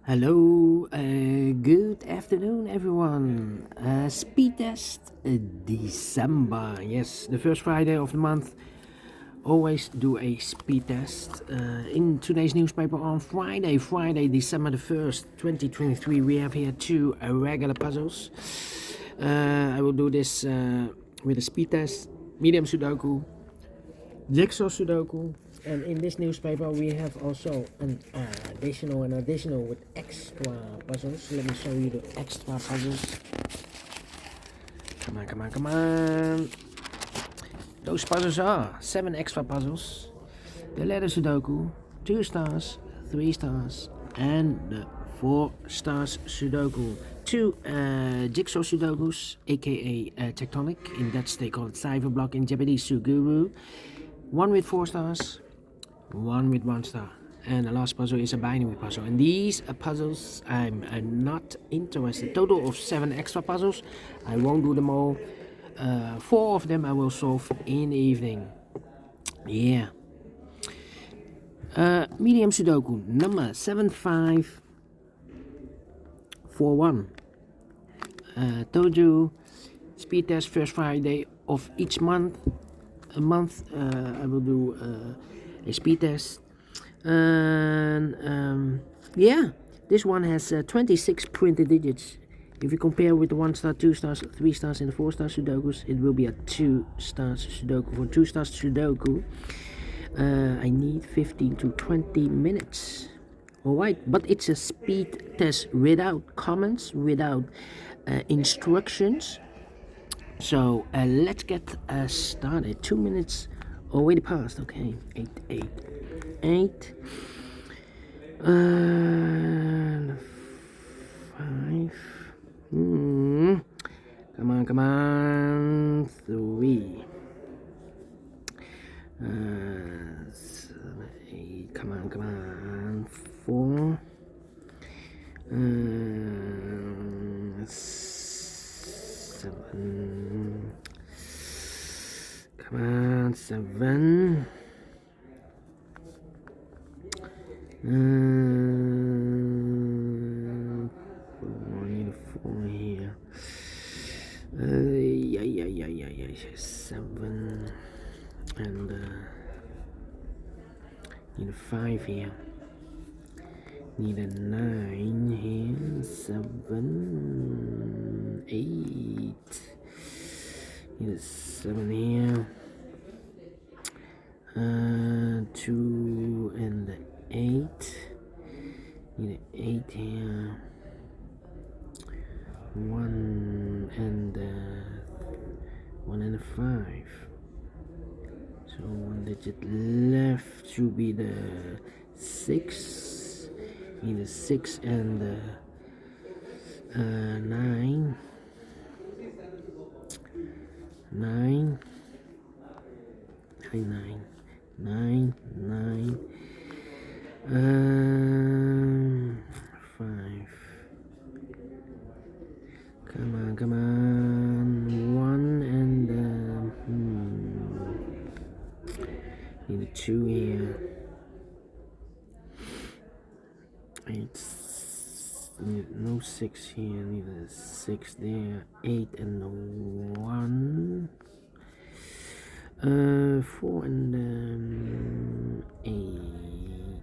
Hello, good afternoon, everyone. Speed test December. Yes, the first Friday of the month. Always do a speed test. In today's newspaper on Friday, December the 1st, 2023, we have here two regular puzzles. I will do this with a speed test, Medium Sudoku, Jigsaw Sudoku, and in this newspaper we have also an additional with extra puzzles. Let me show you the extra puzzles. Come on. Those puzzles are 7 extra puzzles. The letter Sudoku, 2 stars, 3 stars, and the 4 stars Sudoku. 2 Jigsaw Sudokus, aka tectonic. In Dutch they call it cipher block, in Japanese Suguru. 1 with 4 stars, 1 with 1 star. And the last puzzle is a binary puzzle. And these puzzles I'm not interested. Total of 7 extra puzzles. I won't do them all. 4 of them I will solve in the evening. Yeah. Medium Sudoku number 7541. Told you, speed test first Friday of each month. I will do a speed test. And yeah, this one has 26 printed digits. If you compare with the 1 star, 2 stars, 3 stars, and the 4 star Sudokus, it will be a 2 stars Sudoku. For 2 stars Sudoku, I need 15 to 20 minutes. Alright, but it's a speed test without comments, without instructions. So let's get started. 2 minutes already passed. Okay, 8. And 5. Come on. 3. 7, 8. Come on. 4. 7. Come on, 7. I need a 4 here. Yeah. 7. And need a 5 here. Need a 9 here. 7, 8. Need a 7 here. 2 and 8. Need an 8 here. 1 and a 5. So 1 digit left should be the 6. Need a 6 and 9. 9. 5. Come on. 1 and need a 2 here. 8. No 6 here. Need a 6 there. 8 and 1. 4 and 8.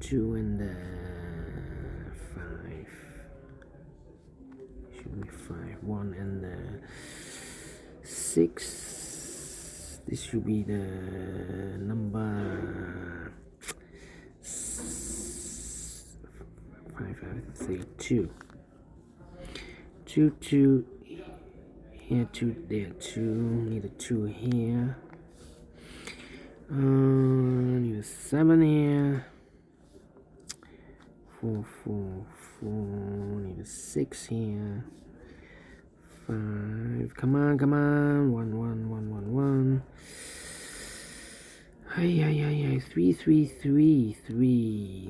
2 and 5. Should be 5. 1 and 6. This should be the number 5, 3, 2. 2. Here, 2 there, 2. Need a 2 here. Need a 7 here. 4. Need a 6 here. 5. Come on. 1. 3.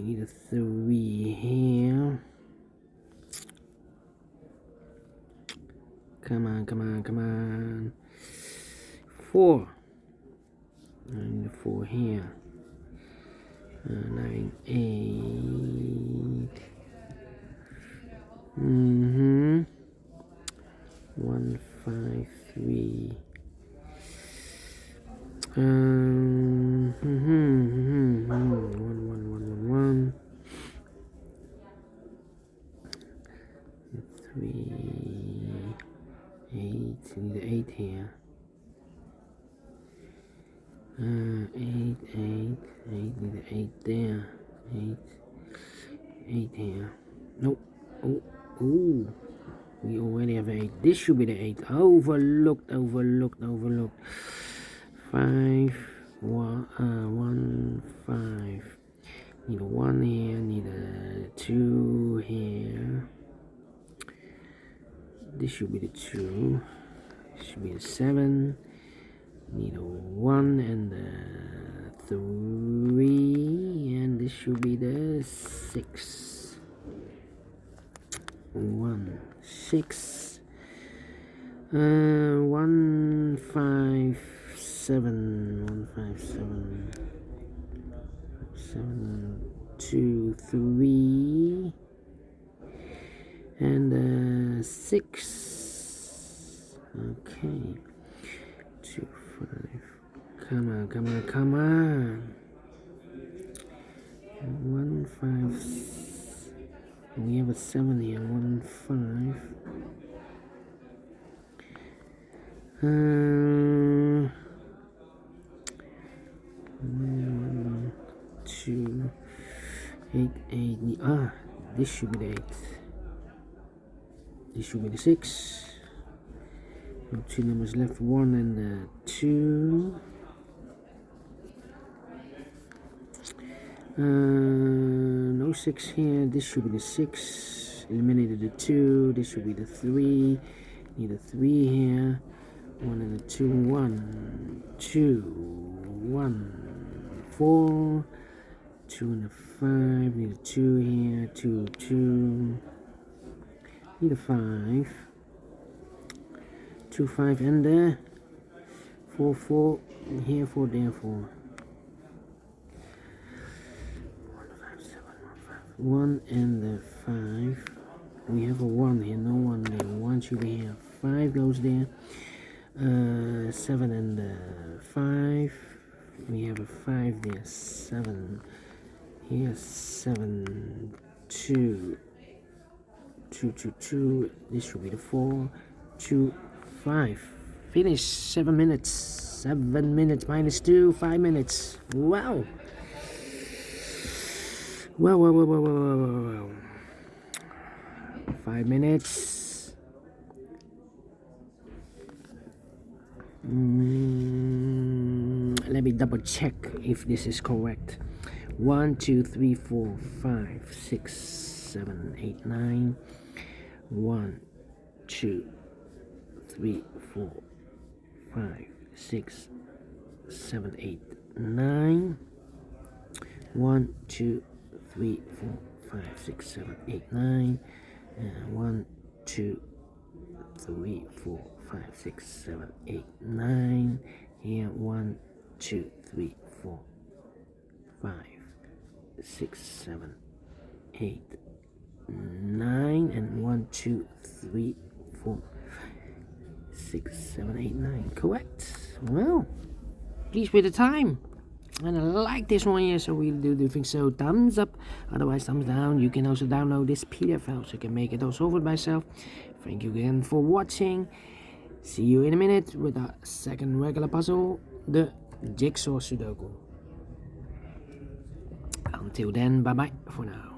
Need a 3 here. Come on. 4. And 4 here. 9. 8. 1, 5, 3. 1, 3, 8. Need the 8 here. 8, 8. Need the 8 there. 8 here. Nope. Oh. We already have 8. This should be the 8. Overlooked. 5, 1, 5. Need a 1 here. Need a 2 here. This should be the 2. This should be the 7. Need a 1 and a 3. And this should be the 6. 1, 6. 1, 5, 7. 1, 5, 7. 7, 2, 3. And 6. Okay. 2, 5. Come on. 1, 5. We have a 7 here. 1, 5. 1, 2, 8, 8. This should be the 8. This should be the 6. No 2 numbers left. 1 and 2. No 6 here. This should be the 6. Eliminated the 2. This should be the 3. Need a 3 here. 1 and a 2. 1, 2, 1, 4. 2 and a 5. Need a 2 here. 2, 2. Need a 5. 2, 5 and 4, 4. Here, 4 there, 4. 1 and 5. We have a 1 here, no 1 there. 1 should be here. 5 goes there. 7 and 5. We have a 5 there. 7 here. 7, 2. 2, 2, 2. This should be the 4. 2, 5. Finish. 7 minutes. 7 minutes minus 2. 5 minutes. Wow. Wow. 5 minutes. Let me double check if this is correct. 1, 2, 3, 4, 5, 6, 7, 8, 9. 1, 2, 3, 4, 5, 6, 7, 8, 9. 1, 2, 3, 4, 5, 6, 7, 8, 9. 1, 2, 3, 4, 5, 6, 7, 8, 9. Here, 1, 2, 3, 4, 5, 6, 7, 8, 9. And 1, 2, 3, 4, 6, 7, 8, 9. Correct. Well, please with the time. And I like this one here, so we'll do things. So thumbs up, otherwise thumbs down. You can also download this PDF file so you can make it also over by yourself. Thank you again for watching. See you in a minute with our second regular puzzle, the Jigsaw Sudoku. Until then, bye bye for now.